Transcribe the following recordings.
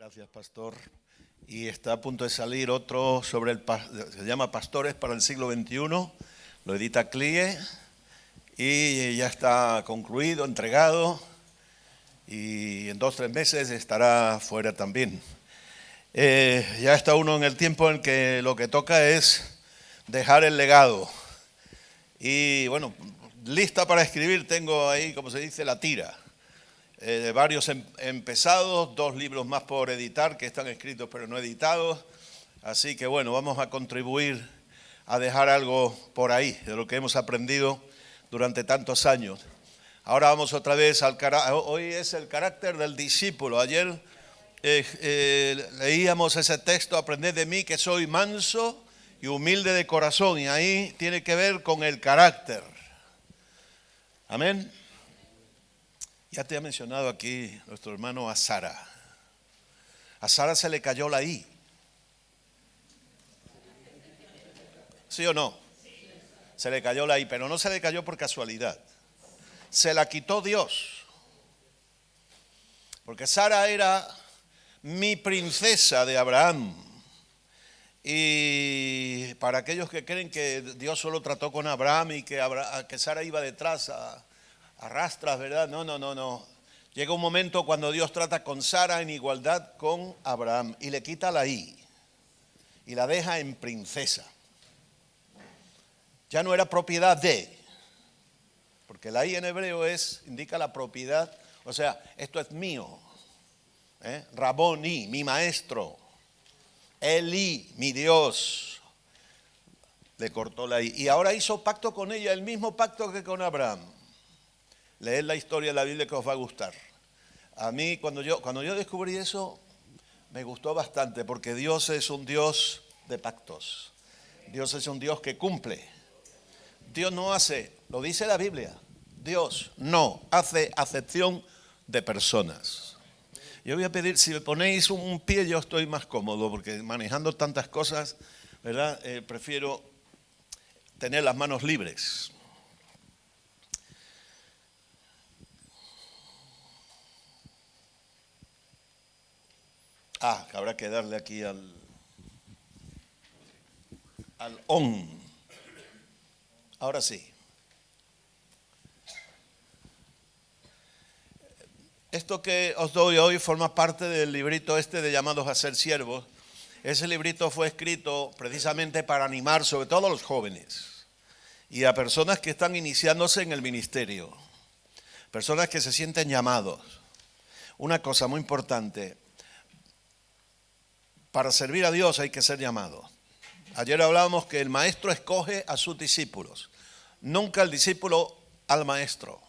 Gracias, pastor. Y está a punto de salir otro sobre se llama Pastores para el siglo XXI, lo edita CLIE y ya está concluido, entregado, y en 2 o 3 meses estará fuera también. Ya está uno en el tiempo en que lo que toca es dejar el legado. Y bueno, lista para escribir tengo ahí, como se dice, la tira. Varios empezados, 2 libros más por editar que están escritos pero no editados. Así que bueno, vamos a contribuir a dejar algo por ahí de lo que hemos aprendido durante tantos años. Ahora vamos otra vez hoy es el carácter del discípulo. Ayer leíamos ese texto, aprended de mí que soy manso y humilde de corazón, y ahí tiene que ver con el carácter. Amén. Ya te ha mencionado aquí nuestro hermano a Sara. A Sara se le cayó la I. ¿Sí o no? Se le cayó la I, pero no se le cayó por casualidad. Se la quitó Dios. Porque Sara era mi princesa de Abraham. Y para aquellos que creen que Dios solo trató con Abraham y que Sara iba detrás arrastras, ¿verdad? No. Llega un momento cuando Dios trata con Sara en igualdad con Abraham y le quita la I y la deja en princesa. Ya no era propiedad de, porque la I en hebreo indica la propiedad, o sea, esto es mío. Raboni, mi maestro. Eli, mi Dios. Le cortó la I y ahora hizo pacto con ella, el mismo pacto que con Abraham. Leed la historia de la Biblia que os va a gustar. A mí cuando yo descubrí eso me gustó bastante, porque Dios es un Dios de pactos. Dios es un Dios que cumple. Dios no hace, lo dice la Biblia, Dios no hace acepción de personas. Yo voy a pedir, si me ponéis un pie yo estoy más cómodo, porque manejando tantas cosas, ¿verdad? Prefiero tener las manos libres. Habrá que darle aquí al on. Ahora sí. Esto que os doy hoy forma parte del librito de Llamados a ser siervos. Ese librito fue escrito precisamente para animar sobre todo a los jóvenes y a personas que están iniciándose en el ministerio. Personas que se sienten llamados. Una cosa muy importante. Para servir a Dios hay que ser llamado. Ayer hablábamos que el maestro escoge a sus discípulos, nunca el discípulo al maestro.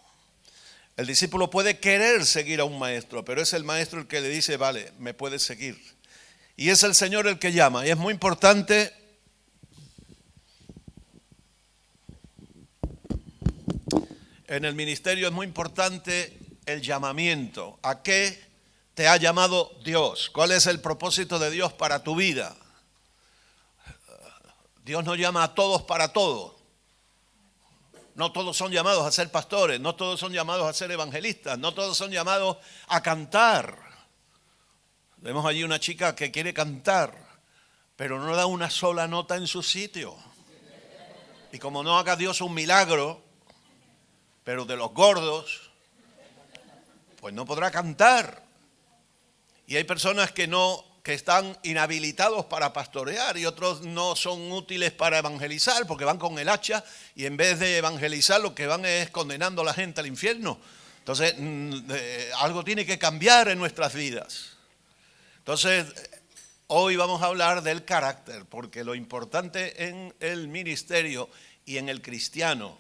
El discípulo puede querer seguir a un maestro, pero es el maestro el que le dice, vale, me puedes seguir. Y es el Señor el que llama. Y es muy importante en el ministerio, es muy importante el llamamiento. ¿A qué te ha llamado Dios? ¿Cuál es el propósito de Dios para tu vida? Dios no llama a todos para todo. No todos son llamados a ser pastores, no todos son llamados a ser evangelistas, no todos son llamados a cantar. Vemos allí una chica que quiere cantar, pero no da una sola nota en su sitio. Y como no haga Dios un milagro, pero de los gordos, pues no podrá cantar. Y hay personas que están inhabilitados para pastorear y otros no son útiles para evangelizar porque van con el hacha y en vez de evangelizar lo que van es condenando a la gente al infierno. Entonces, algo tiene que cambiar en nuestras vidas. Entonces, hoy vamos a hablar del carácter, porque lo importante en el ministerio y en el cristiano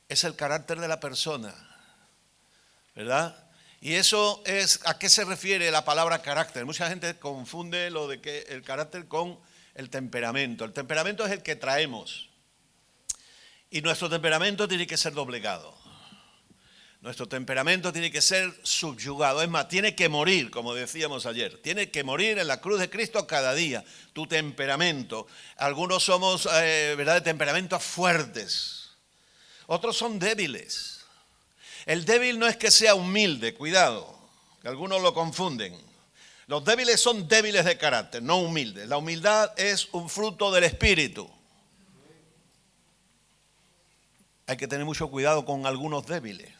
es el carácter de la persona, ¿verdad? Y eso es, ¿a qué se refiere la palabra carácter? Mucha gente confunde lo de que el carácter con el temperamento. El temperamento es el que traemos. Y nuestro temperamento tiene que ser doblegado. Nuestro temperamento tiene que ser subyugado. Es más, tiene que morir, como decíamos ayer. Tiene que morir en la cruz de Cristo cada día. Tu temperamento. Algunos somos, ¿verdad?, de temperamentos fuertes. Otros son débiles. El débil no es que sea humilde, cuidado. que algunos lo confunden. Los débiles son débiles de carácter, no humildes. La humildad es un fruto del Espíritu. Hay que tener mucho cuidado con algunos débiles,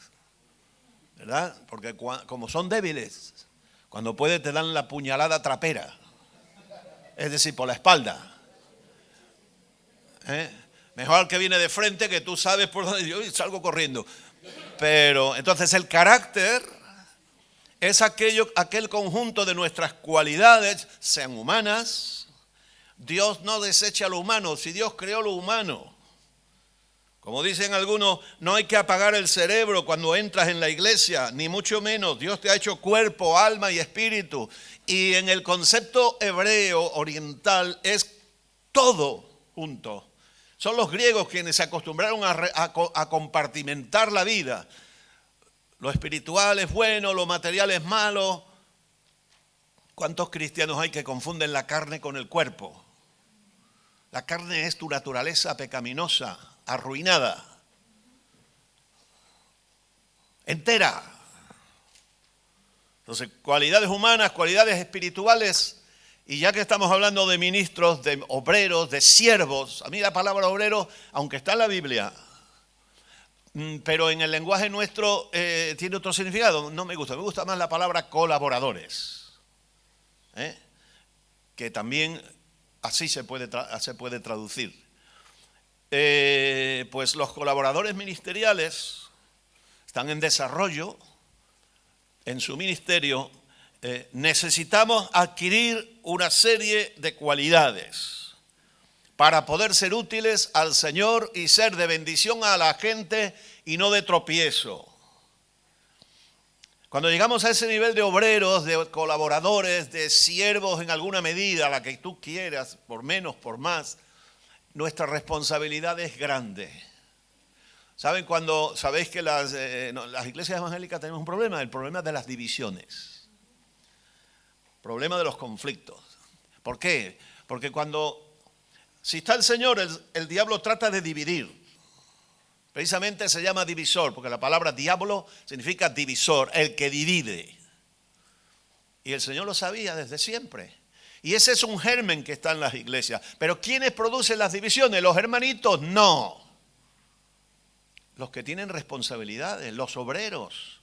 ¿verdad? Porque como son débiles, cuando puede te dan la puñalada trapera, es decir, por la espalda. Mejor al que viene de frente, que tú sabes por dónde yo salgo corriendo. Pero entonces el carácter es aquel conjunto de nuestras cualidades, sean humanas. Dios no desecha lo humano, si Dios creó lo humano. Como dicen algunos, no hay que apagar el cerebro cuando entras en la iglesia, ni mucho menos. Dios te ha hecho cuerpo, alma y espíritu. Y en el concepto hebreo oriental es todo junto. Son los griegos quienes se acostumbraron a compartimentar la vida. Lo espiritual es bueno, lo material es malo. ¿Cuántos cristianos hay que confunden la carne con el cuerpo? La carne es tu naturaleza pecaminosa, arruinada, entera. Entonces, cualidades humanas, cualidades espirituales, y ya que estamos hablando de ministros, de obreros, de siervos, a mí la palabra obrero, aunque está en la Biblia, pero en el lenguaje nuestro tiene otro significado, no me gusta más la palabra colaboradores, que también así se puede traducir. Pues los colaboradores ministeriales están en desarrollo en su ministerio. Necesitamos adquirir una serie de cualidades para poder ser útiles al Señor y ser de bendición a la gente y no de tropiezo. Cuando llegamos a ese nivel de obreros, de colaboradores, de siervos en alguna medida, la que tú quieras, por menos, por más, nuestra responsabilidad es grande. Sabéis que las iglesias evangélicas tenemos un problema, el problema de las divisiones, el problema de los conflictos. ¿Por qué? Porque si está el Señor, el diablo trata de dividir. Precisamente se llama divisor, porque la palabra diablo significa divisor, el que divide. Y el Señor lo sabía desde siempre. Y ese es un germen que está en las iglesias. Pero ¿quiénes producen las divisiones? ¿Los hermanitos? No. Los que tienen responsabilidades, los obreros,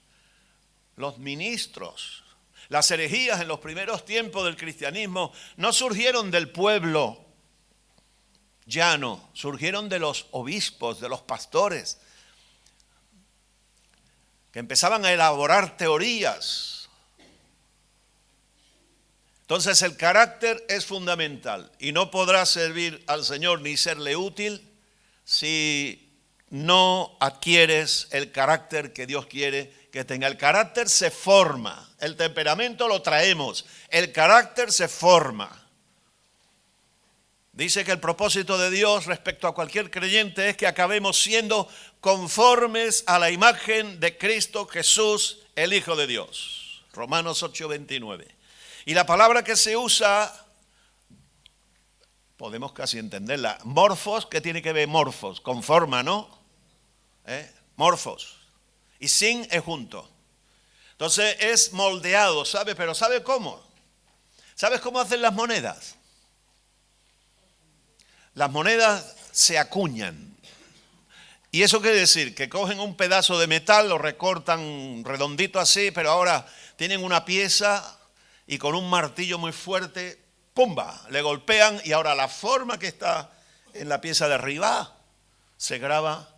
los ministros. Las herejías en los primeros tiempos del cristianismo no surgieron del pueblo llano, surgieron de los obispos, de los pastores, que empezaban a elaborar teorías. Entonces el carácter es fundamental y no podrás servir al Señor ni serle útil si no adquieres el carácter que Dios quiere que tenga. El carácter se forma, el temperamento lo traemos, el carácter se forma. Dice que el propósito de Dios respecto a cualquier creyente es que acabemos siendo conformes a la imagen de Cristo Jesús, el Hijo de Dios. Romanos 8:29. Y la palabra que se usa, podemos casi entenderla, morfos, ¿qué tiene que ver morfos? Con forma, ¿no? Morfos. Y sin es junto. Entonces es moldeado, ¿sabe? Pero ¿sabe cómo? ¿Sabes cómo hacen las monedas? Las monedas se acuñan. Y eso quiere decir que cogen un pedazo de metal, lo recortan redondito así, pero ahora tienen una pieza y con un martillo muy fuerte, ¡pumba!, le golpean y ahora la forma que está en la pieza de arriba se graba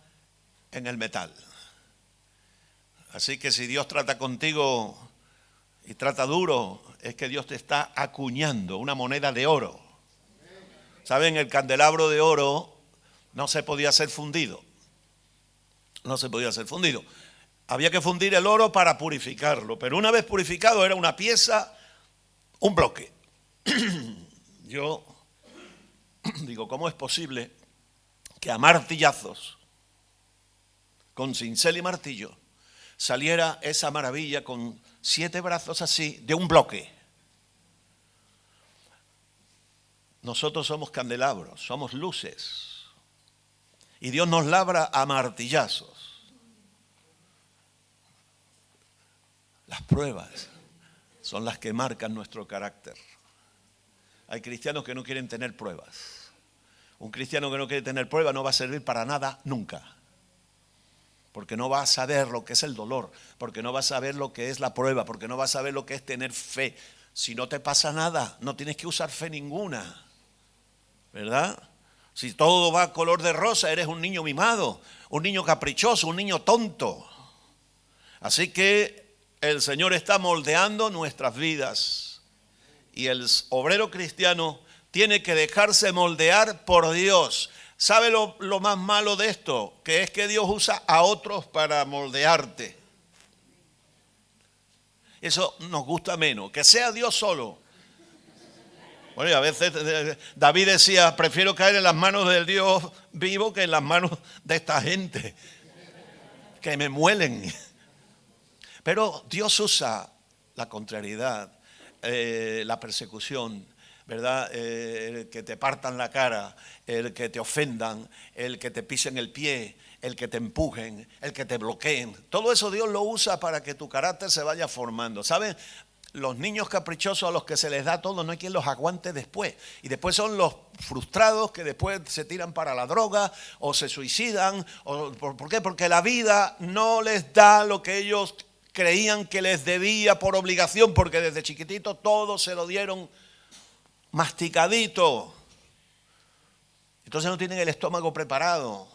en el metal. Así que si Dios trata contigo y trata duro, es que Dios te está acuñando una moneda de oro. ¿Saben? El candelabro de oro no se podía hacer fundido. No se podía hacer fundido. Había que fundir el oro para purificarlo. Pero una vez purificado era una pieza, un bloque. Yo digo, ¿cómo es posible que a martillazos, con cincel y martillo, saliera esa maravilla con 7 brazos así, de un bloque? Nosotros somos candelabros, somos luces. Y Dios nos labra a martillazos. Las pruebas, son las que marcan nuestro carácter. Hay cristianos que no quieren tener pruebas. Un cristiano que no quiere tener pruebas no va a servir para nada nunca. Porque no va a saber lo que es el dolor, porque no va a saber lo que es la prueba, porque no va a saber lo que es tener fe. Si no te pasa nada, no tienes que usar fe ninguna, ¿verdad? Si todo va color de rosa, eres un niño mimado, un niño caprichoso, un niño tonto. Así que el Señor está moldeando nuestras vidas y el obrero cristiano tiene que dejarse moldear por Dios. ¿Sabe lo más malo de esto? Que es que Dios usa a otros para moldearte. Eso nos gusta menos, que sea Dios solo. Bueno, y a veces David decía, prefiero caer en las manos del Dios vivo que en las manos de esta gente, que me muelen. Pero Dios usa la contrariedad, la persecución, ¿verdad? El que te partan la cara, el que te ofendan, el que te pisen el pie, el que te empujen, el que te bloqueen. Todo eso Dios lo usa para que tu carácter se vaya formando. ¿Saben? Los niños caprichosos a los que se les da todo, no hay quien los aguante después. Y después son los frustrados que después se tiran para la droga o se suicidan. ¿Por qué? Porque la vida no les da lo que ellos creían que les debía por obligación, porque desde chiquitito todo se lo dieron masticadito. Entonces no tienen el estómago preparado.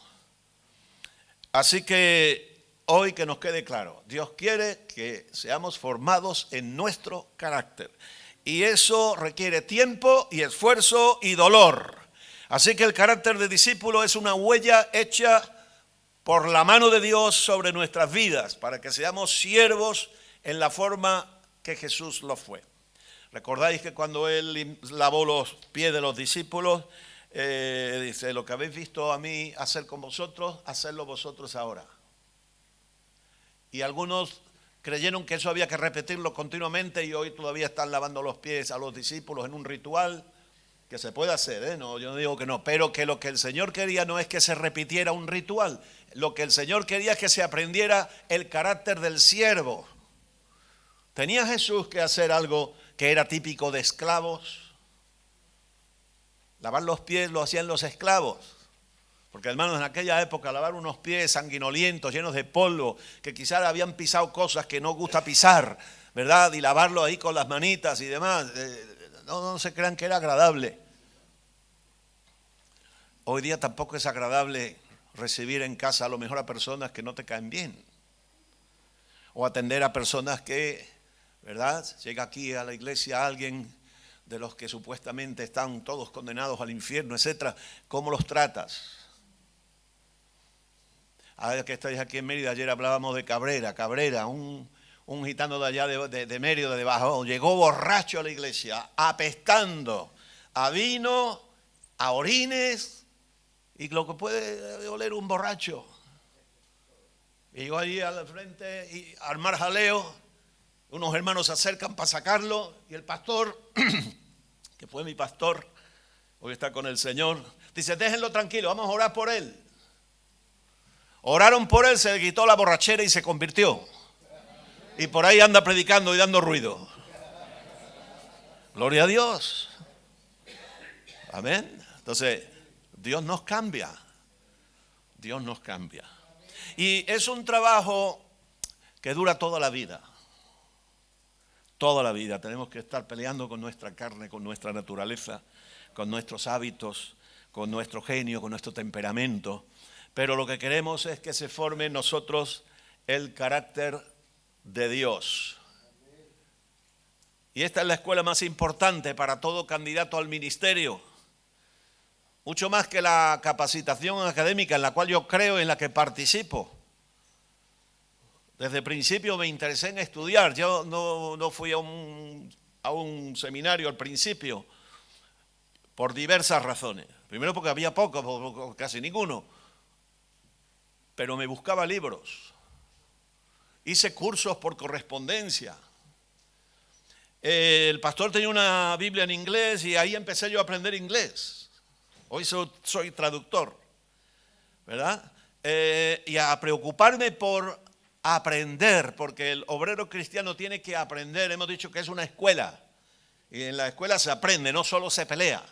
Así que hoy que nos quede claro, Dios quiere que seamos formados en nuestro carácter. Y eso requiere tiempo y esfuerzo y dolor. Así que el carácter de discípulo es una huella hecha por la mano de Dios sobre nuestras vidas, para que seamos siervos en la forma que Jesús lo fue. ¿Recordáis que cuando Él lavó los pies de los discípulos, dice, lo que habéis visto a mí hacer con vosotros, hacedlo vosotros ahora? Y algunos creyeron que eso había que repetirlo continuamente y hoy todavía están lavando los pies a los discípulos en un ritual que se puede hacer, no, yo no digo que no, pero que lo que el Señor quería no es que se repitiera un ritual, lo que el Señor quería es que se aprendiera el carácter del siervo. ¿Tenía Jesús que hacer algo que era típico de esclavos? Lavar los pies lo hacían los esclavos. Porque hermanos, en aquella época lavar unos pies sanguinolientos, llenos de polvo, que quizás habían pisado cosas que no gusta pisar, ¿verdad? Y lavarlo ahí con las manitas y demás, no se crean que era agradable. Hoy día tampoco es agradable recibir en casa a lo mejor a personas que no te caen bien. O atender a personas que, ¿verdad? Llega aquí a la iglesia alguien de los que supuestamente están todos condenados al infierno, etcétera. ¿Cómo los tratas? Ahora que estáis aquí en Mérida, ayer hablábamos de Cabrera, un gitano de allá de Mérida, de Bajón, llegó borracho a la iglesia, apestando a vino, a orines y lo que puede oler un borracho. Y llegó allí al frente y a armar jaleo, unos hermanos se acercan para sacarlo y el pastor, que fue mi pastor, hoy está con el Señor, dice, déjenlo tranquilo, vamos a orar por él. Oraron por él, se le quitó la borrachera y se convirtió. Y por ahí anda predicando y dando ruido. Gloria a Dios. Amén. Entonces, Dios nos cambia. Dios nos cambia. Y es un trabajo que dura toda la vida. Toda la vida. Tenemos que estar peleando con nuestra carne, con nuestra naturaleza, con nuestros hábitos, con nuestro genio, con nuestro temperamento. Pero lo que queremos es que se forme en nosotros el carácter de Dios. Y esta es la escuela más importante para todo candidato al ministerio. Mucho más que la capacitación académica en la cual yo creo, en la que participo. Desde el principio me interesé en estudiar. Yo no fui a un seminario al principio por diversas razones. Primero porque había poco, casi ninguno. Pero me buscaba libros. Hice cursos por correspondencia. El pastor tenía una Biblia en inglés y ahí empecé yo a aprender inglés. Hoy soy traductor, ¿verdad? Y a preocuparme por aprender, porque el obrero cristiano tiene que aprender. Hemos dicho que es una escuela y en la escuela se aprende, no solo se pelea.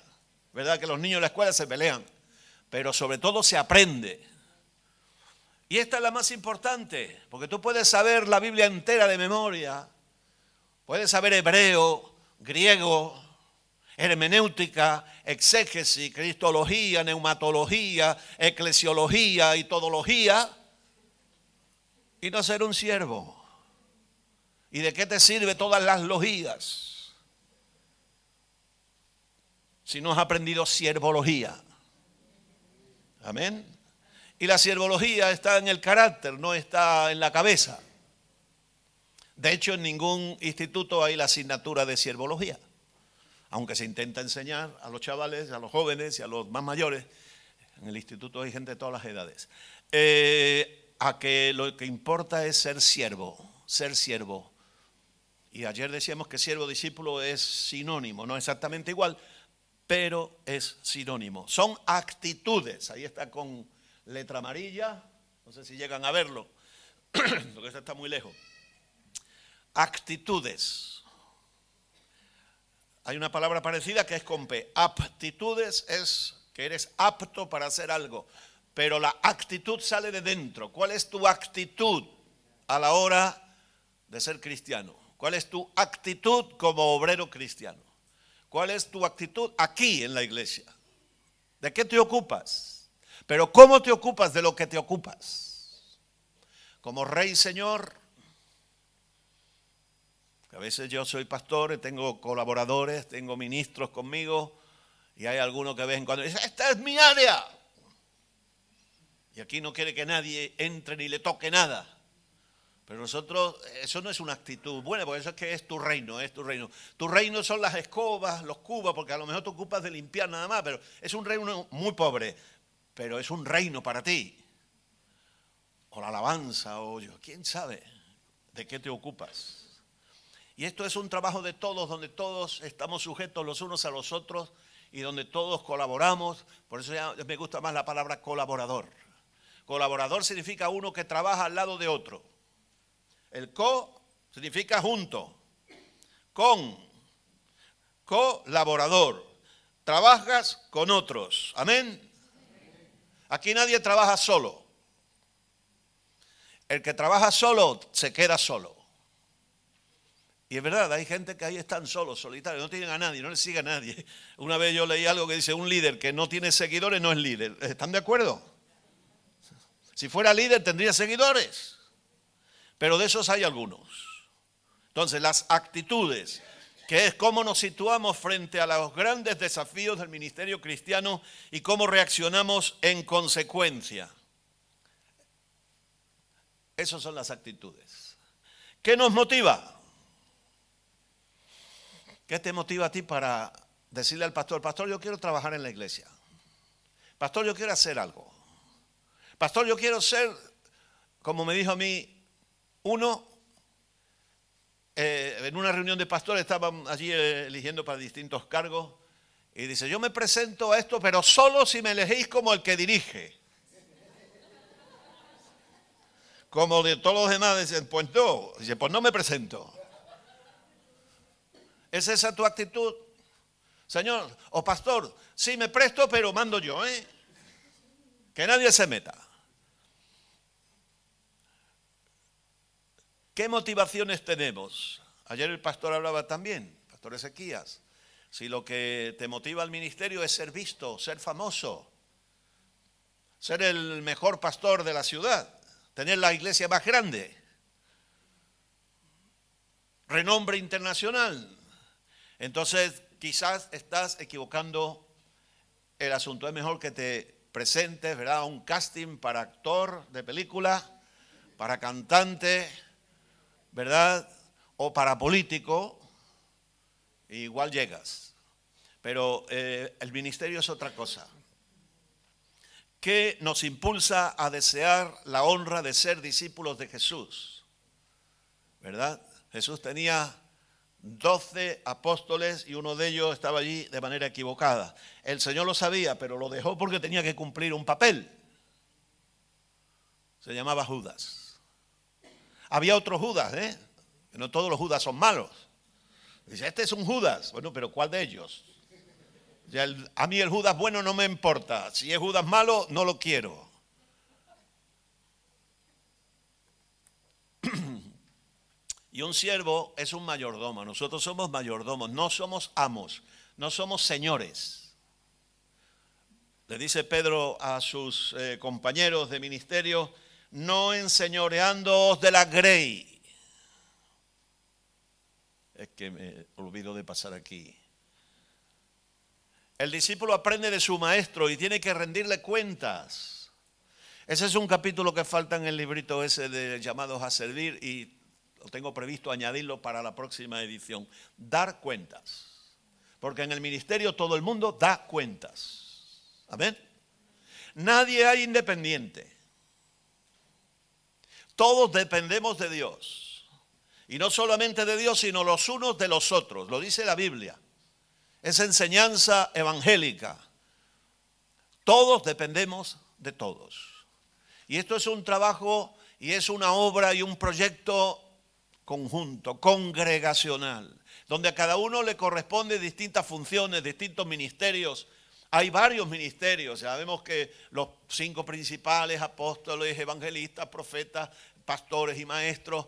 ¿Verdad que los niños en la escuela se pelean? Pero sobre todo se aprende. Y esta es la más importante, porque tú puedes saber la Biblia entera de memoria, puedes saber hebreo, griego, hermenéutica, exégesis, cristología, neumatología, eclesiología y todología, y no ser un siervo. ¿Y de qué te sirve todas las logías si no has aprendido siervología? Amén. Y la siervología está en el carácter, no está en la cabeza. De hecho, en ningún instituto hay la asignatura de siervología, aunque se intenta enseñar a los chavales, a los jóvenes y a los más mayores. En el instituto hay gente de todas las edades. A que lo que importa es ser siervo, ser siervo. Y ayer decíamos que siervo discípulo es sinónimo, no exactamente igual, pero es sinónimo. Son actitudes, ahí está con letra amarilla, no sé si llegan a verlo, porque esto está muy lejos. Actitudes. Hay una palabra parecida que es con P. Aptitudes es que eres apto para hacer algo, pero la actitud sale de dentro. ¿Cuál es tu actitud a la hora de ser cristiano? ¿Cuál es tu actitud como obrero cristiano? ¿Cuál es tu actitud aquí en la iglesia? ¿De qué te ocupas? Pero ¿cómo te ocupas de lo que te ocupas? Como rey señor, a veces yo soy pastor y tengo colaboradores, tengo ministros conmigo y hay algunos que de vez en cuando dicen, esta es mi área. Y aquí no quiere que nadie entre ni le toque nada. Pero nosotros, eso no es una actitud buena, porque eso es que es tu reino, es tu reino. Tu reino son las escobas, los cubos, porque a lo mejor te ocupas de limpiar nada más, pero es un reino muy pobre, pero es un reino para ti. O la alabanza, o yo, quién sabe de qué te ocupas. Y esto es un trabajo de todos, donde todos estamos sujetos los unos a los otros y donde todos colaboramos. Por eso ya me gusta más la palabra colaborador. Colaborador significa uno que trabaja al lado de otro. El co significa junto. Con, colaborador. Trabajas con otros. Amén. Aquí nadie trabaja solo. El que trabaja solo se queda solo. Y es verdad, hay gente que ahí están solos, solitarios, no tienen a nadie, no les sigue a nadie. Una vez yo leí algo que dice, un líder que no tiene seguidores no es líder. ¿Están de acuerdo? Si fuera líder tendría seguidores, pero de esos hay algunos. Entonces, las actitudes, que es cómo nos situamos frente a los grandes desafíos del ministerio cristiano y cómo reaccionamos en consecuencia. Esas son las actitudes. ¿Qué nos motiva? ¿Qué te motiva a ti para decirle al pastor, pastor, yo quiero trabajar en la iglesia? Pastor, yo quiero hacer algo. Pastor, yo quiero ser, como me dijo a mí uno, en una reunión de pastores, estaban allí eligiendo para distintos cargos, y dice, yo me presento a esto, pero solo si me elegéis como el que dirige. Como de todos los demás, dicen, pues no, dice, pues no me presento. ¿Es esa tu actitud? Señor, o pastor, sí me presto, pero mando yo, que nadie se meta. ¿Qué motivaciones tenemos? Ayer el pastor hablaba también, pastor Ezequías. Si lo que te motiva al ministerio es ser visto, ser famoso, ser el mejor pastor de la ciudad, tener la iglesia más grande, renombre internacional, entonces quizás estás equivocando el asunto. Es mejor que te presentes, ¿verdad?, a un casting para actor de película, para cantante, ¿verdad?, o para político, e igual llegas. Pero el ministerio es otra cosa. ¿Qué nos impulsa a desear la honra de ser discípulos de Jesús? ¿Verdad? Jesús tenía 12 apóstoles y uno de ellos estaba allí de manera equivocada. El Señor lo sabía, pero lo dejó porque tenía que cumplir un papel. Se llamaba Judas. Había otro Judas, no todos los Judas son malos. Dice, este es un Judas. Bueno, pero ¿cuál de ellos? Ya a mí el Judas bueno no me importa. Si es Judas malo, no lo quiero. Y un siervo es un mayordomo. Nosotros somos mayordomos, no somos amos, no somos señores. Le dice Pedro a sus compañeros de ministerio, no enseñoreándoos de la grey. Es que me olvido de pasar aquí. El discípulo aprende de su maestro y tiene que rendirle cuentas. Ese es un capítulo que falta en el librito ese de llamados a servir y lo tengo previsto añadirlo para la próxima edición. Dar cuentas. Porque en el ministerio todo el mundo da cuentas. Amén. Nadie hay independiente. Todos dependemos de Dios. Y no solamente de Dios, sino los unos de los otros. Lo dice la Biblia. Es enseñanza evangélica. Todos dependemos de todos. Y esto es un trabajo y es una obra y un proyecto conjunto, congregacional, donde a cada uno le corresponde distintas funciones, distintos ministerios. Hay varios ministerios, sabemos que los 5 principales, apóstoles, evangelistas, profetas, pastores y maestros,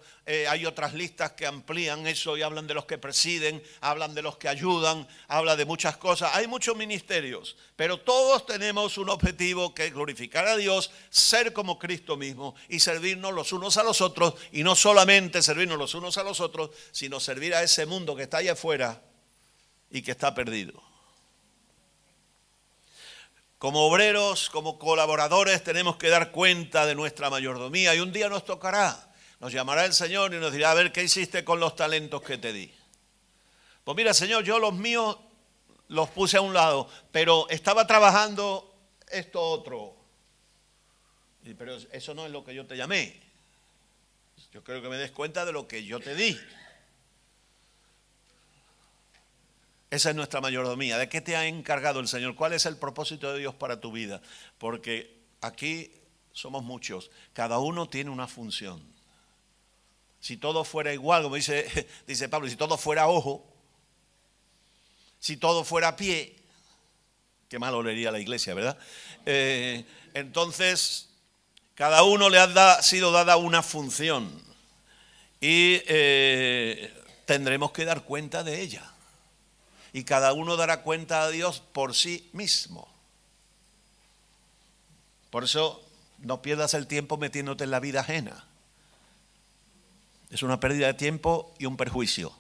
hay otras listas que amplían eso y hablan de los que presiden, hablan de los que ayudan, habla de muchas cosas. Hay muchos ministerios, pero todos tenemos un objetivo que es glorificar a Dios, ser como Cristo mismo y servirnos los unos a los otros, y no solamente servirnos los unos a los otros, sino servir a ese mundo que está allá afuera y que está perdido. Como obreros, como colaboradores, tenemos que dar cuenta de nuestra mayordomía y un día nos tocará. Nos llamará el Señor y nos dirá, a ver, ¿qué hiciste con los talentos que te di? Pues mira, Señor, yo los míos los puse a un lado, pero estaba trabajando esto otro. Pero eso no es lo que yo te llamé. Yo creo que me des cuenta de lo que yo te di. Esa es nuestra mayordomía. ¿De qué te ha encargado el Señor? ¿Cuál es el propósito de Dios para tu vida? Porque aquí somos muchos. Cada uno tiene una función. Si todo fuera igual, como dice Pablo, si todo fuera ojo, si todo fuera pie, qué mal olería la iglesia, ¿verdad? Entonces, cada uno le ha sido dada una función y tendremos que dar cuenta de ella. Y cada uno dará cuenta a Dios por sí mismo. Por eso no pierdas el tiempo metiéndote en la vida ajena. Es una pérdida de tiempo y un perjuicio.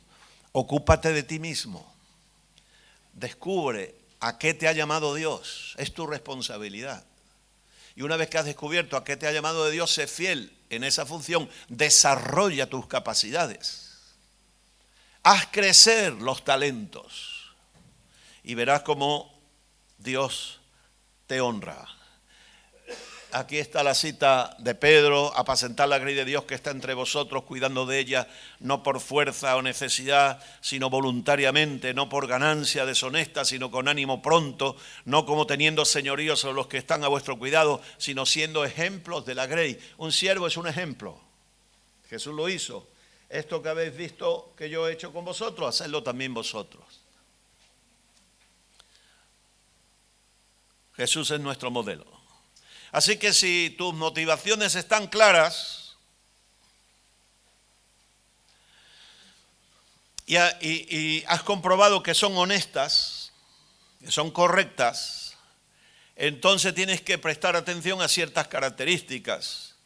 Ocúpate de ti mismo. Descubre a qué te ha llamado Dios. Es tu responsabilidad. Y una vez que has descubierto a qué te ha llamado de Dios, sé fiel en esa función. Desarrolla tus capacidades. Haz crecer los talentos. Y verás cómo Dios te honra. Aquí está la cita de Pedro: apacentar la grey de Dios que está entre vosotros, cuidando de ella, no por fuerza o necesidad, sino voluntariamente, no por ganancia deshonesta, sino con ánimo pronto, no como teniendo señorío sobre los que están a vuestro cuidado, sino siendo ejemplos de la grey. Un siervo es un ejemplo. Jesús lo hizo. Esto que habéis visto que yo he hecho con vosotros, hacedlo también vosotros. Jesús es nuestro modelo. Así que si tus motivaciones están claras y has comprobado que son honestas, que son correctas, entonces tienes que prestar atención a ciertas características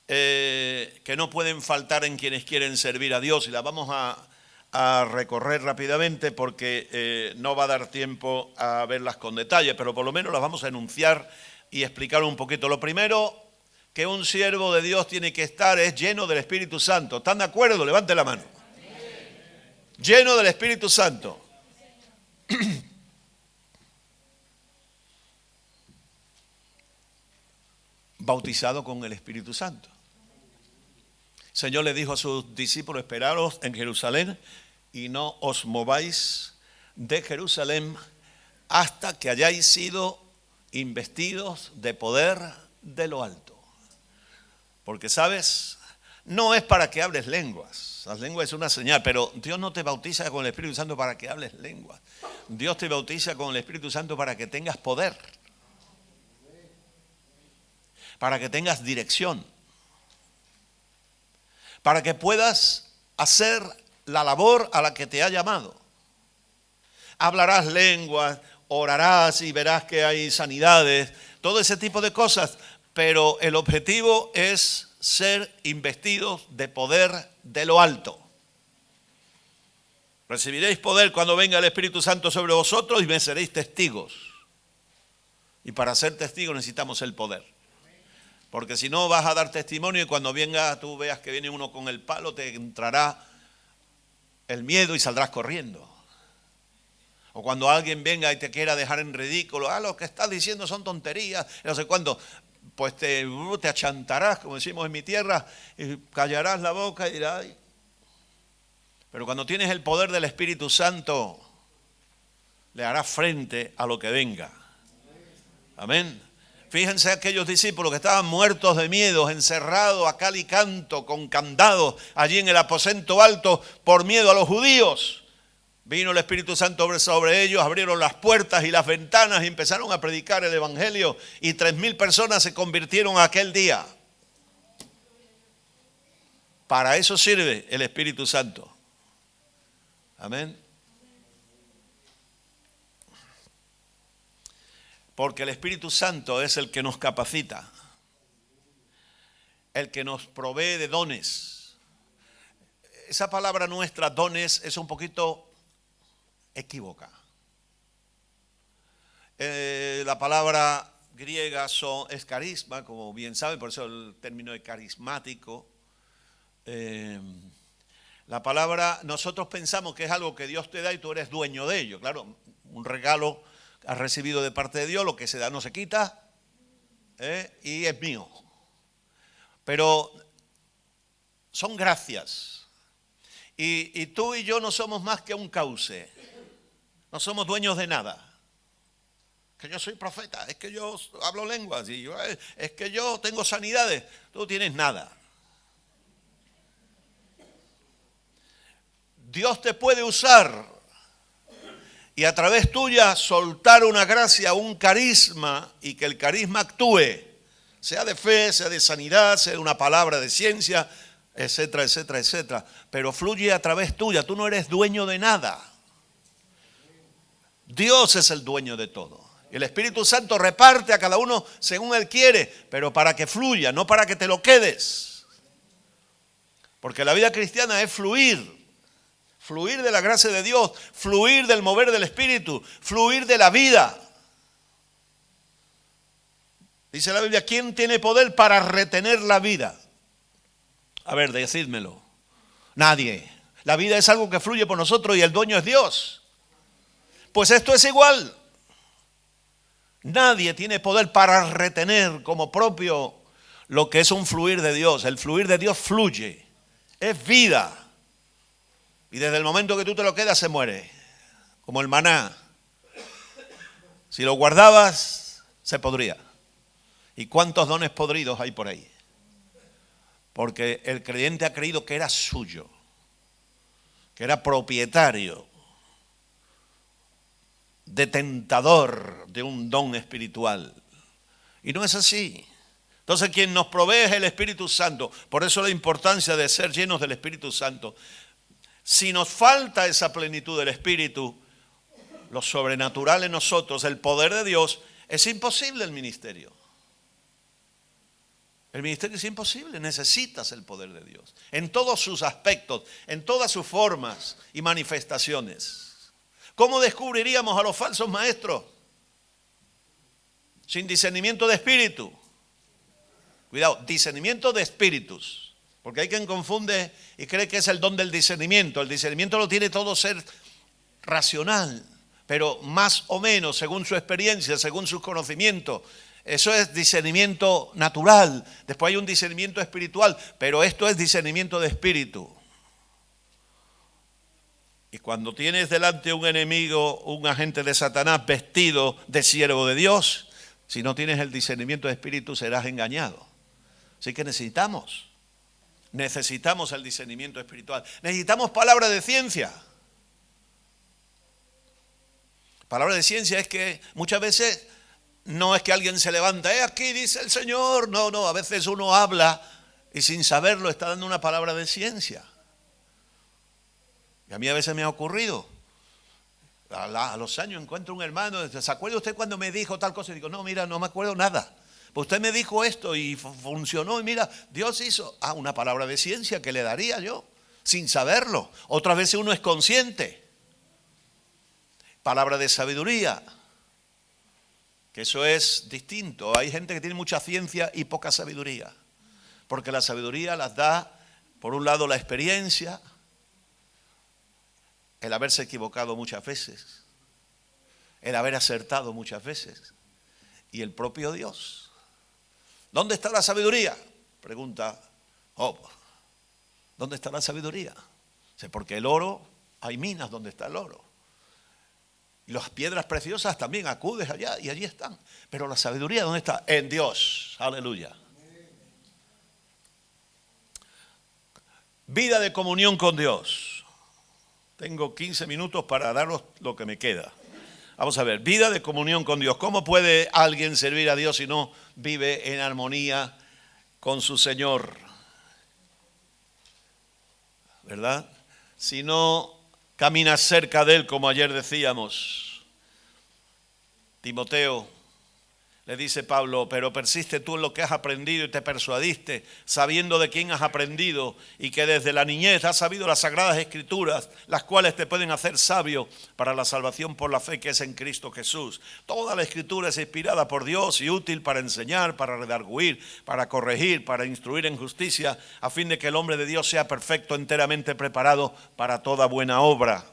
que no pueden faltar en quienes quieren servir a Dios, y las vamos a recorrer rápidamente porque no va a dar tiempo a verlas con detalle, pero por lo menos las vamos a enunciar y explicar un poquito. Lo primero que un siervo de Dios tiene que estar es lleno del Espíritu Santo. ¿Están de acuerdo? Levante la mano. Lleno del Espíritu Santo. Bautizado con el Espíritu Santo. El Señor le dijo a sus discípulos: esperaros en Jerusalén y no os mováis de Jerusalén hasta que hayáis sido investidos de poder de lo alto. Porque, ¿sabes? no es para que hables lenguas. Las lenguas es una señal, pero Dios no te bautiza con el Espíritu Santo para que hables lenguas. Dios te bautiza con el Espíritu Santo para que tengas poder, para que tengas dirección, para que puedas hacer la labor a la que te ha llamado. Hablarás lenguas, orarás y verás que hay sanidades, todo ese tipo de cosas, pero el objetivo es ser investidos de poder de lo alto. Recibiréis poder cuando venga el Espíritu Santo sobre vosotros y me seréis testigos. Y para ser testigos necesitamos el poder. Porque si no vas a dar testimonio y cuando venga tú veas que viene uno con el palo, te entrará el miedo y saldrás corriendo. O cuando alguien venga y te quiera dejar en ridículo, lo que estás diciendo son tonterías, no sé cuándo, pues te achantarás, como decimos en mi tierra, y callarás la boca y dirás. Ay. Pero cuando tienes el poder del Espíritu Santo, le harás frente a lo que venga. Amén. Fíjense aquellos discípulos que estaban muertos de miedo, encerrados a cal y canto, con candados, allí en el aposento alto, por miedo a los judíos. Vino el Espíritu Santo sobre ellos, abrieron las puertas y las ventanas y empezaron a predicar el Evangelio. Y 3,000 personas se convirtieron aquel día. Para eso sirve el Espíritu Santo. Amén. Porque el Espíritu Santo es el que nos capacita, el que nos provee de dones. Esa palabra nuestra, dones, es un poquito equívoca. La palabra griega es carisma, como bien saben, por eso el término de carismático. La palabra, nosotros pensamos que es algo que Dios te da y tú eres dueño de ello. Claro, un regalo has recibido de parte de Dios, lo que se da no se quita, y es mío. Pero son gracias. Y tú y yo no somos más que un cauce. No somos dueños de nada. Que yo soy profeta, es que yo hablo lenguas, y es que yo tengo sanidades. Tú no tienes nada. Dios te puede usar y a través tuya soltar una gracia, un carisma, y que el carisma actúe, sea de fe, sea de sanidad, sea de una palabra de ciencia, etcétera, etcétera, etcétera. Pero fluye a través tuya, tú no eres dueño de nada. Dios es el dueño de todo. El Espíritu Santo reparte a cada uno según Él quiere, pero para que fluya, no para que te lo quedes. Porque la vida cristiana es fluir. Fluir de la gracia de Dios, fluir del mover del Espíritu, fluir de la vida. Dice la Biblia, ¿quién tiene poder para retener la vida? A ver, decídmelo. Nadie. La vida es algo que fluye por nosotros y el dueño es Dios. Pues esto es igual. Nadie tiene poder para retener como propio lo que es un fluir de Dios. El fluir de Dios fluye. Es vida. Y desde el momento que tú te lo quedas se muere. Como el maná. Si lo guardabas, se podría. ¿Y cuántos dones podridos hay por ahí? Porque el creyente ha creído que era suyo. Que era propietario. Detentador de un don espiritual. Y no es así. Entonces quien nos provee es el Espíritu Santo. Por eso la importancia de ser llenos del Espíritu Santo. Si nos falta esa plenitud del Espíritu, lo sobrenatural en nosotros, el poder de Dios, es imposible el ministerio. El ministerio es imposible, necesitas el poder de Dios. En todos sus aspectos, en todas sus formas y manifestaciones. ¿Cómo descubriríamos a los falsos maestros? Sin discernimiento de espíritu. Cuidado, discernimiento de espíritus. Porque hay quien confunde y cree que es el don del discernimiento. El discernimiento lo tiene todo ser racional, pero más o menos según su experiencia, según sus conocimientos. Eso es discernimiento natural. Después hay un discernimiento espiritual, pero esto es discernimiento de espíritu. Y cuando tienes delante un enemigo, un agente de Satanás vestido de siervo de Dios, si no tienes el discernimiento de espíritu serás engañado. Así que necesitamos necesitamos el discernimiento espiritual. Necesitamos palabra de ciencia. Palabra de ciencia es que muchas veces no es que alguien se levanta, aquí dice el Señor. No, a veces uno habla y sin saberlo está dando una palabra de ciencia. Y a mí a veces me ha ocurrido. A los años encuentro un hermano, ¿se acuerda usted cuando me dijo tal cosa? Y digo, no, mira, no me acuerdo nada. Pues usted me dijo esto y funcionó y mira, Dios hizo una palabra de ciencia que le daría yo, sin saberlo. Otras veces uno es consciente. Palabra de sabiduría, que eso es distinto. Hay gente que tiene mucha ciencia y poca sabiduría, porque la sabiduría las da, por un lado, la experiencia, el haberse equivocado muchas veces, el haber acertado muchas veces, y el propio Dios. ¿Dónde está la sabiduría? Pregunta Job. ¿Dónde está la sabiduría? Porque el oro, hay minas donde está el oro. Y las piedras preciosas también acudes allá y allí están. Pero la sabiduría, ¿dónde está? En Dios. Aleluya. Vida de comunión con Dios. Tengo 15 minutos para daros lo que me queda. Vamos a ver, vida de comunión con Dios. ¿Cómo puede alguien servir a Dios si no vive en armonía con su Señor? ¿Verdad? Si no camina cerca de Él, como ayer decíamos. Timoteo, le dice Pablo, pero persiste tú en lo que has aprendido y te persuadiste, sabiendo de quién has aprendido y que desde la niñez has sabido las sagradas escrituras, las cuales te pueden hacer sabio para la salvación por la fe que es en Cristo Jesús. Toda la escritura es inspirada por Dios y útil para enseñar, para redarguir, para corregir, para instruir en justicia, a fin de que el hombre de Dios sea perfecto, enteramente preparado para toda buena obra.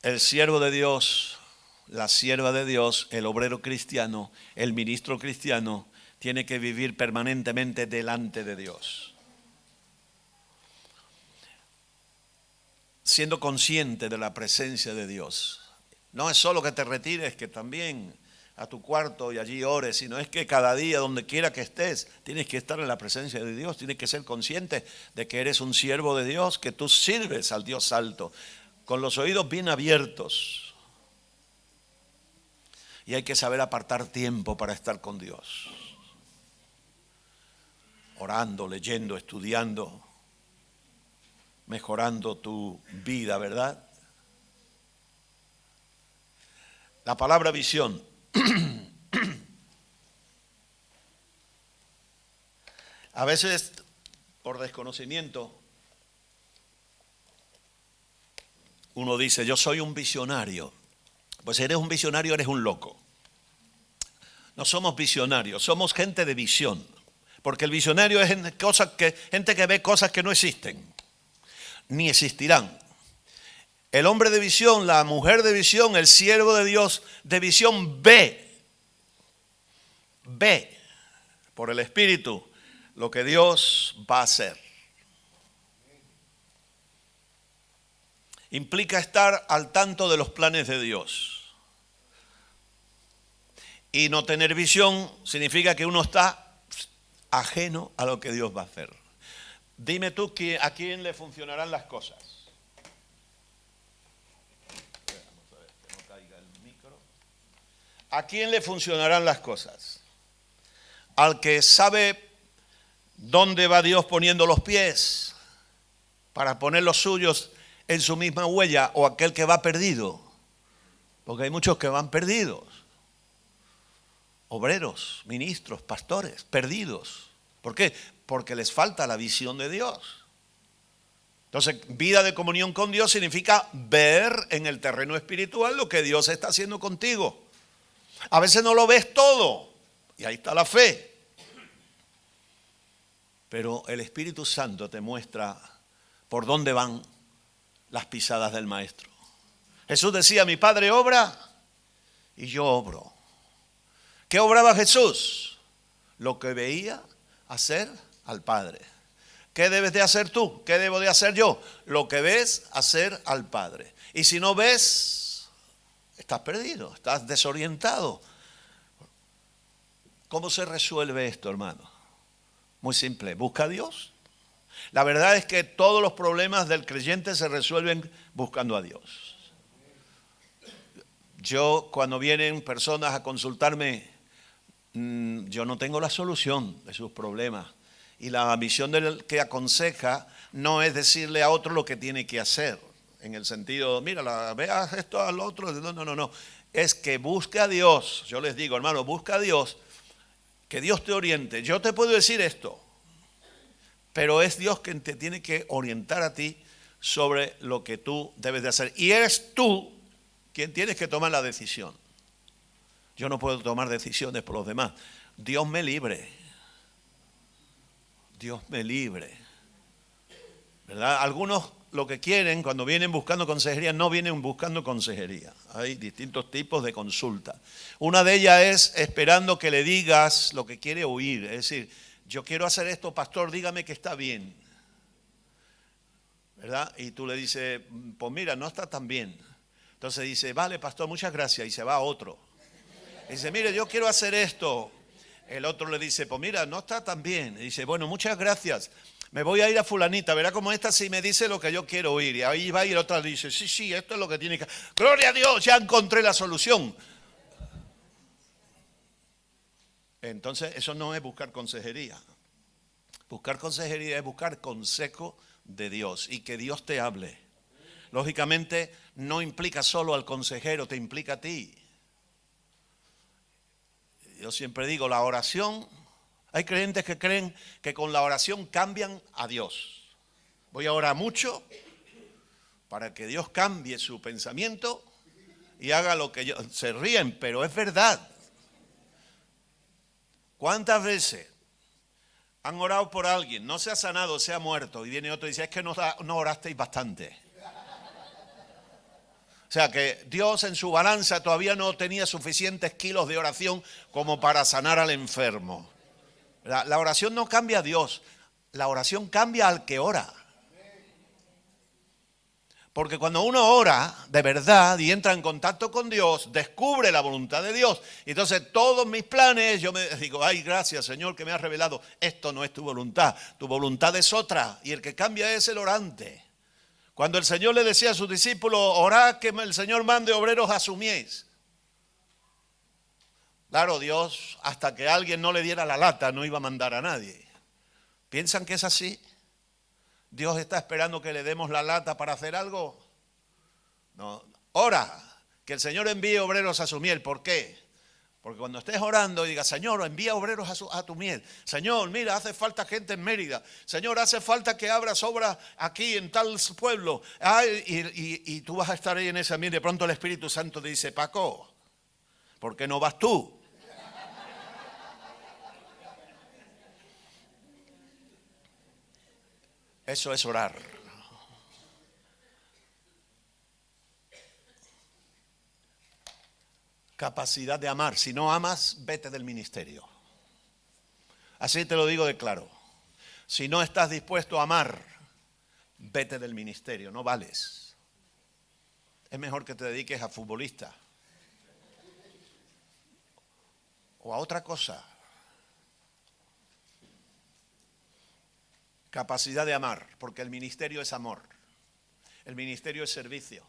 El siervo de Dios, la sierva de Dios, el obrero cristiano, el ministro cristiano, tiene que vivir permanentemente delante de Dios. Siendo consciente de la presencia de Dios. No es solo que te retires, que también a tu cuarto y allí ores, sino es que cada día, donde quiera que estés, tienes que estar en la presencia de Dios, tienes que ser consciente de que eres un siervo de Dios, que tú sirves al Dios alto, con los oídos bien abiertos. Y hay que saber apartar tiempo para estar con Dios. Orando, leyendo, estudiando, mejorando tu vida, ¿verdad? La palabra visión. A veces, por desconocimiento, uno dice, yo soy un visionario. Pues si eres un visionario, eres un loco. No somos visionarios, somos gente de visión. Porque el visionario es gente que ve cosas que no existen, ni existirán. El hombre de visión, la mujer de visión, el siervo de Dios de visión ve por el Espíritu lo que Dios va a hacer. Implica estar al tanto de los planes de Dios. Y no tener visión significa que uno está ajeno a lo que Dios va a hacer. Dime tú a quién le funcionarán las cosas. Vamos a ver que no caiga el micro. ¿A quién le funcionarán las cosas? Al que sabe dónde va Dios poniendo los pies para poner los suyos en su misma huella, o aquel que va perdido, porque hay muchos que van perdidos, obreros, ministros, pastores, perdidos. ¿Por qué? Porque les falta la visión de Dios. Entonces, vida de comunión con Dios significa ver en el terreno espiritual lo que Dios está haciendo contigo. A veces no lo ves todo, y ahí está la fe. Pero el Espíritu Santo te muestra por dónde van las pisadas del Maestro. Jesús decía, mi Padre obra y yo obro. ¿Qué obraba Jesús? Lo que veía hacer al Padre. ¿Qué debes de hacer tú? ¿Qué debo de hacer yo? Lo que ves hacer al Padre. Y si no ves, estás perdido, estás desorientado. ¿Cómo se resuelve esto, hermano? Muy simple, busca a Dios. La verdad es que todos los problemas del creyente se resuelven buscando a Dios. Yo, cuando vienen personas a consultarme, yo no tengo la solución de sus problemas. Y la misión del que aconseja no es decirle a otro lo que tiene que hacer. En el sentido, mira, veas esto al otro. No. Es que busque a Dios. Yo les digo, hermano, busca a Dios. Que Dios te oriente. Yo te puedo decir esto, pero es Dios quien te tiene que orientar a ti sobre lo que tú debes de hacer. Y eres tú quien tienes que tomar la decisión. Yo no puedo tomar decisiones por los demás. Dios me libre. Dios me libre. ¿Verdad? Algunos lo que quieren cuando vienen buscando consejería, no vienen buscando consejería. Hay distintos tipos de consulta. Una de ellas es esperando que le digas lo que quiere oír. Es decir, yo quiero hacer esto, pastor, dígame que está bien. ¿Verdad? Y tú le dices, pues mira, no está tan bien. Entonces dice, vale, pastor, muchas gracias. Y se va a otro. Y dice, mire, yo quiero hacer esto. El otro le dice, pues mira, no está tan bien. Y dice, bueno, muchas gracias. Me voy a ir a fulanita, verá cómo esta sí me dice lo que yo quiero oír. Y ahí va y el otro dice, sí, esto es lo que tiene que... ¡Gloria a Dios! Ya encontré la solución. Entonces, eso no es buscar consejería. Buscar consejería es buscar consejo de Dios y que Dios te hable. Lógicamente, no implica solo al consejero, te implica a ti. Yo siempre digo, la oración, hay creyentes que creen que con la oración cambian a Dios. Voy a orar mucho para que Dios cambie su pensamiento y haga lo que yo... Se ríen, pero es verdad. ¿Cuántas veces han orado por alguien, no se ha sanado, se ha muerto, y viene otro y dice, es que no orasteis bastante? O sea que Dios en su balanza todavía no tenía suficientes kilos de oración como para sanar al enfermo. La oración no cambia a Dios, la oración cambia al que ora. Porque cuando uno ora de verdad y entra en contacto con Dios, descubre la voluntad de Dios. Y entonces todos mis planes, yo me digo, ay, gracias Señor que me has revelado, esto no es tu voluntad es otra. Y el que cambia es el orante. Cuando el Señor le decía a sus discípulos, orad que el Señor mande obreros a su mies. Claro, Dios, hasta que alguien no le diera la lata, no iba a mandar a nadie. ¿Piensan que es así? ¿Dios está esperando que le demos la lata para hacer algo? No. Ora, que el Señor envíe obreros a su miel. ¿Por qué? Porque cuando estés orando y digas, Señor, envía obreros a tu miel. Señor, mira, hace falta gente en Mérida. Señor, hace falta que abras obra aquí en tal pueblo. Y tú vas a estar ahí en esa miel. De pronto el Espíritu Santo te dice, Paco, ¿por qué no vas tú? Eso es orar. Capacidad de amar. Si no amas, vete del ministerio. Así te lo digo de claro. Si no estás dispuesto a amar, vete del ministerio, no vales. Es mejor que te dediques a futbolista o a otra cosa. Capacidad de amar, porque el ministerio es amor. El ministerio es servicio.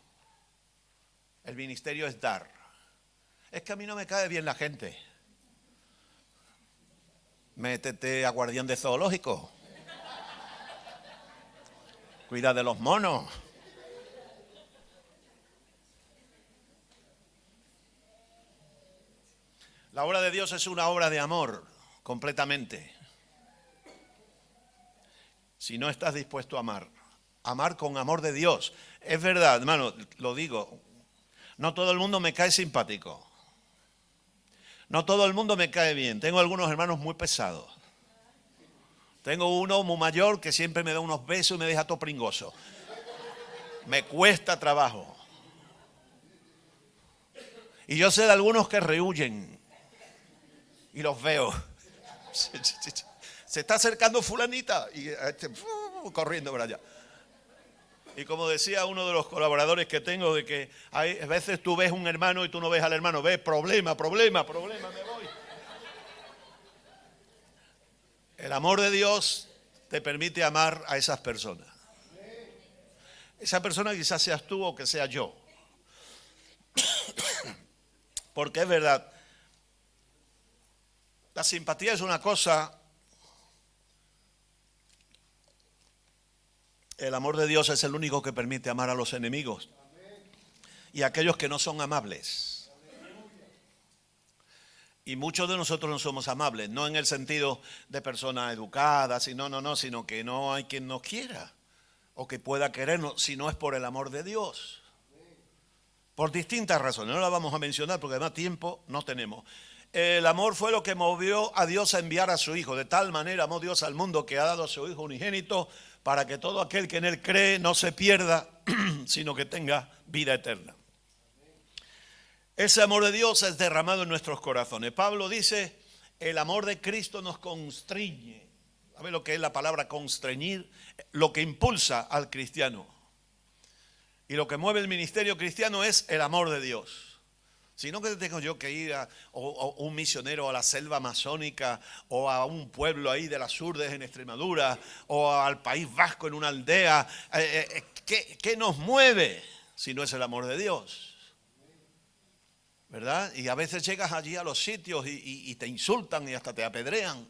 El ministerio es dar. Es que a mí no me cae bien la gente. Métete a guardián de zoológico. Cuida de los monos. La obra de Dios es una obra de amor, completamente. Si no estás dispuesto a amar, amar con amor de Dios. Es verdad, hermano, lo digo, no todo el mundo me cae simpático. No todo el mundo me cae bien. Tengo algunos hermanos muy pesados. Tengo uno muy mayor que siempre me da unos besos y me deja todo pringoso. Me cuesta trabajo. Y yo sé de algunos que rehuyen. Y los veo. Se está acercando fulanita. Y corriendo por allá. Y como decía uno de los colaboradores que tengo, de que a veces tú ves un hermano y tú no ves al hermano, ves problema, me voy. El amor de Dios te permite amar a esas personas. Esa persona quizás seas tú o que sea yo. Porque es verdad, la simpatía es una cosa, el amor de Dios es el único que permite amar a los enemigos y a aquellos que no son amables. Y muchos de nosotros no somos amables, no en el sentido de personas educadas, sino que no hay quien nos quiera o que pueda querernos, si no es por el amor de Dios. Por distintas razones, no las vamos a mencionar porque además tiempo no tenemos. El amor fue lo que movió a Dios a enviar a su Hijo. De tal manera amó Dios al mundo que ha dado a su Hijo unigénito para que todo aquel que en Él cree no se pierda, sino que tenga vida eterna. Ese amor de Dios es derramado en nuestros corazones. Pablo dice, el amor de Cristo nos constriñe. ¿Sabe lo que es la palabra constreñir? Lo que impulsa al cristiano. Y lo que mueve el ministerio cristiano es el amor de Dios. Si no que tengo yo que ir a un misionero a la selva amazónica o a un pueblo ahí de las Urdes en Extremadura o al País Vasco en una aldea. ¿Qué nos mueve si no es el amor de Dios? ¿Verdad? Y a veces llegas allí a los sitios y te insultan y hasta te apedrean.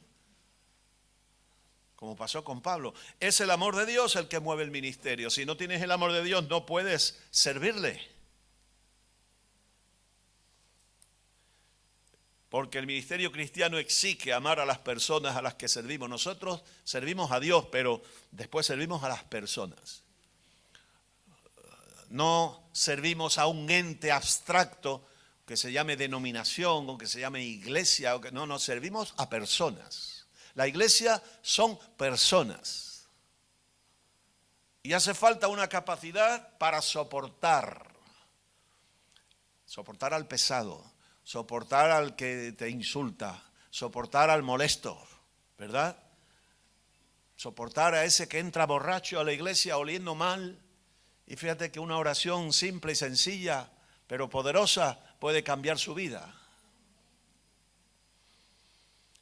Como pasó con Pablo. Es el amor de Dios el que mueve el ministerio. Si no tienes el amor de Dios no puedes servirle. Porque el ministerio cristiano exige amar a las personas a las que servimos. Nosotros servimos a Dios, pero después servimos a las personas. No servimos a un ente abstracto que se llame denominación o que se llame iglesia. No, servimos a personas. La iglesia son personas. Y hace falta una capacidad para soportar al pesado, soportar al que te insulta, soportar al molesto, ¿verdad? Soportar a ese que entra borracho a la iglesia oliendo mal. Y fíjate que una oración simple y sencilla, pero poderosa, puede cambiar su vida.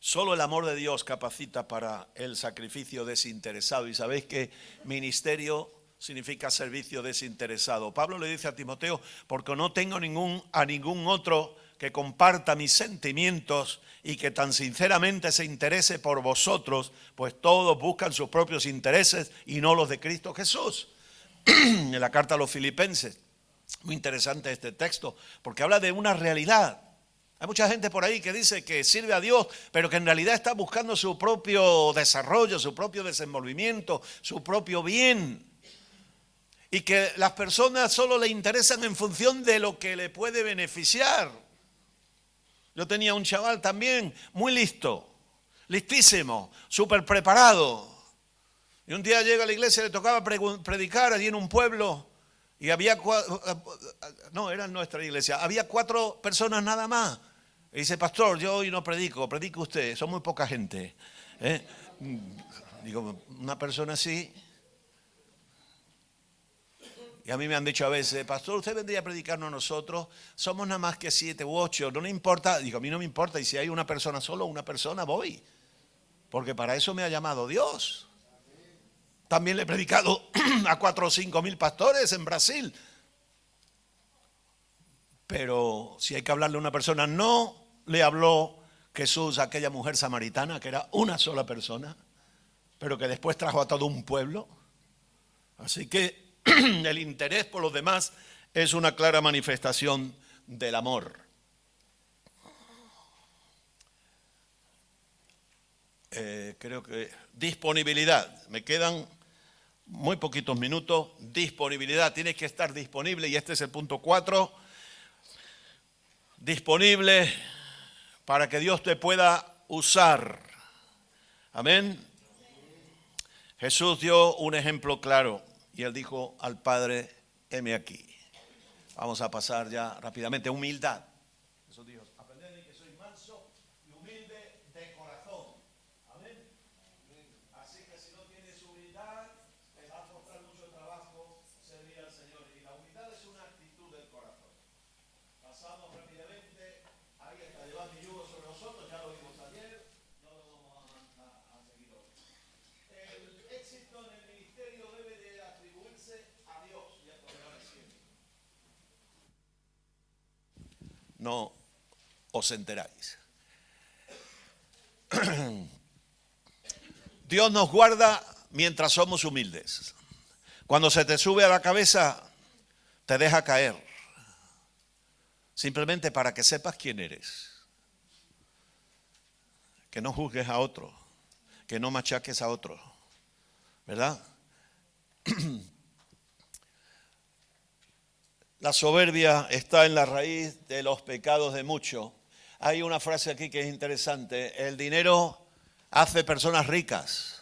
Solo el amor de Dios capacita para el sacrificio desinteresado. Y sabéis que ministerio significa servicio desinteresado. Pablo le dice a Timoteo, porque no tengo a ningún otro que comparta mis sentimientos y que tan sinceramente se interese por vosotros, pues todos buscan sus propios intereses y no los de Cristo Jesús. En la carta a los Filipenses, muy interesante este texto, porque habla de una realidad. Hay mucha gente por ahí que dice que sirve a Dios, pero que en realidad está buscando su propio desarrollo, su propio desenvolvimiento, su propio bien. Y que las personas solo le interesan en función de lo que le puede beneficiar. Yo tenía un chaval también muy listo, listísimo, súper preparado. Y un día llega a la iglesia, le tocaba predicar allí en un pueblo. Y había no, era en nuestra iglesia, había 4 personas nada más. Y dice, pastor, yo hoy no predico, predique usted, son muy poca gente. Digo, una persona así. Y a mí me han dicho a veces, pastor, usted vendría a predicarnos a nosotros, somos nada más que 7 u 8, no le importa. Digo, a mí no me importa, y si hay una persona solo, una persona voy. Porque para eso me ha llamado Dios. También le he predicado a 4 o 5 mil pastores en Brasil. Pero si hay que hablarle a una persona, no le habló Jesús a aquella mujer samaritana, que era una sola persona, pero que después trajo a todo un pueblo. Así que el interés por los demás es una clara manifestación del amor. Creo que disponibilidad, me quedan muy poquitos minutos. Disponibilidad, tienes que estar disponible y este es el punto 4. Disponible para que Dios te pueda usar. Amén. Jesús dio un ejemplo claro y él dijo al Padre, heme aquí. Vamos a pasar ya rápidamente. Humildad. Jesús dijo, aprended de que soy manso y humilde de corazón. Amén. Así que si no tienes humildad, te va a costar mucho trabajo servir al Señor. Y la humildad es una actitud del corazón. Pasamos rápidamente. Ahí está, llevad mi yugo sobre nosotros, ya lo vimos ayer. No lo vamos a seguir. no os enteráis. Dios nos guarda mientras somos humildes. Cuando se te sube a la cabeza, te deja caer. Simplemente para que sepas quién eres. Que no juzgues a otro, que no machaques a otro, ¿verdad? La soberbia está en la raíz de los pecados de muchos. Hay una frase aquí que es interesante. El dinero hace personas ricas.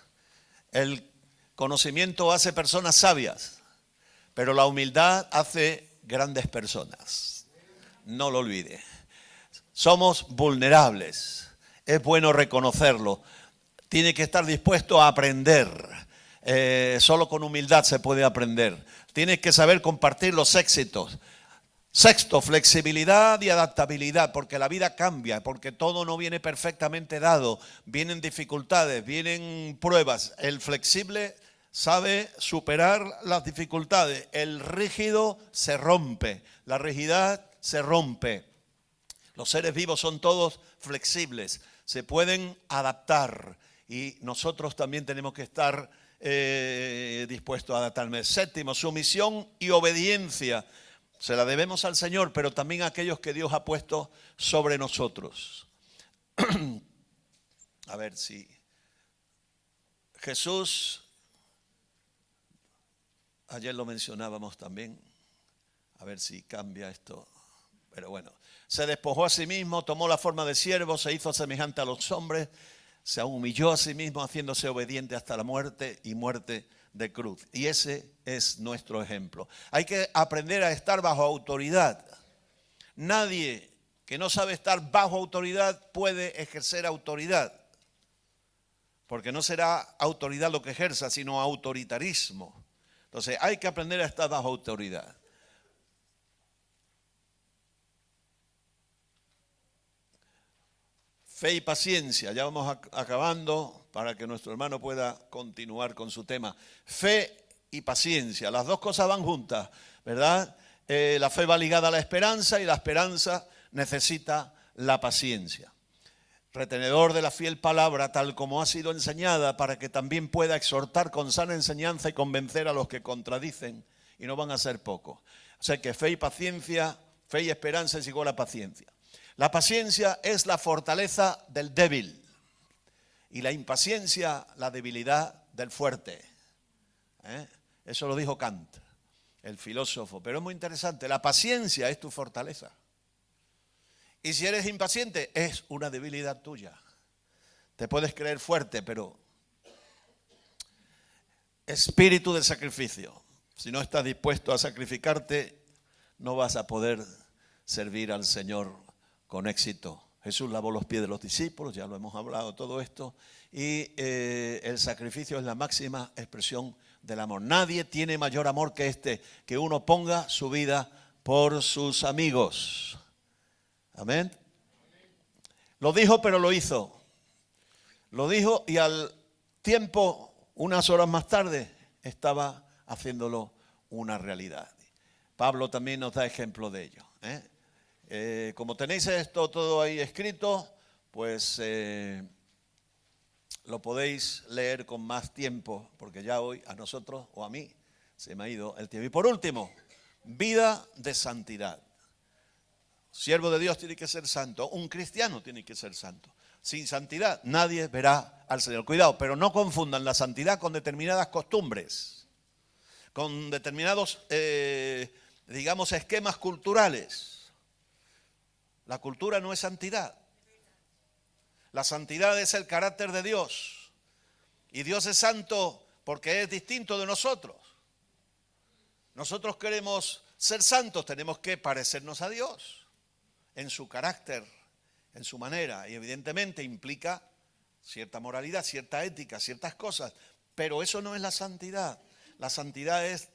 El conocimiento hace personas sabias. Pero la humildad hace grandes personas. No lo olvide. Somos vulnerables. Es bueno reconocerlo. Tiene que estar dispuesto a aprender. Solo con humildad se puede aprender. Tienes que saber compartir los éxitos. Sexto, flexibilidad y adaptabilidad, porque la vida cambia, porque todo no viene perfectamente dado. Vienen dificultades, vienen pruebas. El flexible sabe superar las dificultades. El rígido se rompe, la rigidez se rompe. Los seres vivos son todos flexibles, se pueden adaptar y nosotros también tenemos que estar dispuestos a adaptarme. Séptimo, sumisión y obediencia. Se la debemos al Señor, pero también a aquellos que Dios ha puesto sobre nosotros. A ver si Jesús, ayer lo mencionábamos también, a ver si cambia esto, pero bueno. Se despojó a sí mismo, tomó la forma de siervo, se hizo semejante a los hombres, se humilló a sí mismo haciéndose obediente hasta la muerte y muerte de cruz. Y ese es nuestro ejemplo. Hay que aprender a estar bajo autoridad. Nadie que no sabe estar bajo autoridad puede ejercer autoridad. Porque no será autoridad lo que ejerza, sino autoritarismo. Entonces hay que aprender a estar bajo autoridad. Fe y paciencia, ya vamos acabando para que nuestro hermano pueda continuar con su tema. Fe y paciencia, las dos cosas van juntas, ¿verdad? La fe va ligada a la esperanza y la esperanza necesita la paciencia. Retenedor de la fiel palabra, tal como ha sido enseñada, para que también pueda exhortar con sana enseñanza y convencer a los que contradicen, y no van a ser pocos. O sea que fe y paciencia, fe y esperanza es igual a paciencia. La paciencia es la fortaleza del débil y la impaciencia la debilidad del fuerte. Eso lo dijo Kant, el filósofo. Pero es muy interesante, la paciencia es tu fortaleza. Y si eres impaciente, es una debilidad tuya. Te puedes creer fuerte, pero espíritu de sacrificio. Si no estás dispuesto a sacrificarte, no vas a poder servir al Señor con éxito. Jesús lavó los pies de los discípulos, ya lo hemos hablado todo esto, y el sacrificio es la máxima expresión del amor. Nadie tiene mayor amor que este, que uno ponga su vida por sus amigos. Amén. Lo dijo, pero lo hizo. Lo dijo y al tiempo, unas horas más tarde, estaba haciéndolo una realidad. Pablo también nos da ejemplo de ello. Como tenéis esto todo ahí escrito, pues lo podéis leer con más tiempo, porque ya hoy a nosotros o a mí se me ha ido el tiempo. Y por último, vida de santidad. Siervo de Dios tiene que ser santo, un cristiano tiene que ser santo. Sin santidad nadie verá al Señor. Cuidado, pero no confundan la santidad con determinadas costumbres, con determinados, digamos, esquemas culturales. La cultura no es santidad. La santidad es el carácter de Dios. Y Dios es santo porque es distinto de nosotros. Nosotros queremos ser santos, tenemos que parecernos a Dios en su carácter, en su manera. Y evidentemente implica cierta moralidad, cierta ética, ciertas cosas. Pero eso no es la santidad. La santidad es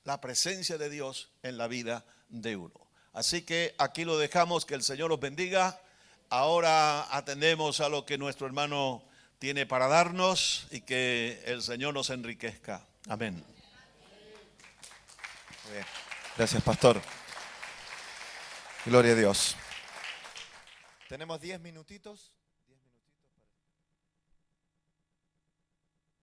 la presencia de Dios en la vida de uno. Así que aquí lo dejamos, que el Señor los bendiga. Ahora atendemos a lo que nuestro hermano tiene para darnos y que el Señor nos enriquezca. Amén. Bien. Gracias, pastor. Gloria a Dios. Tenemos 10 minutitos.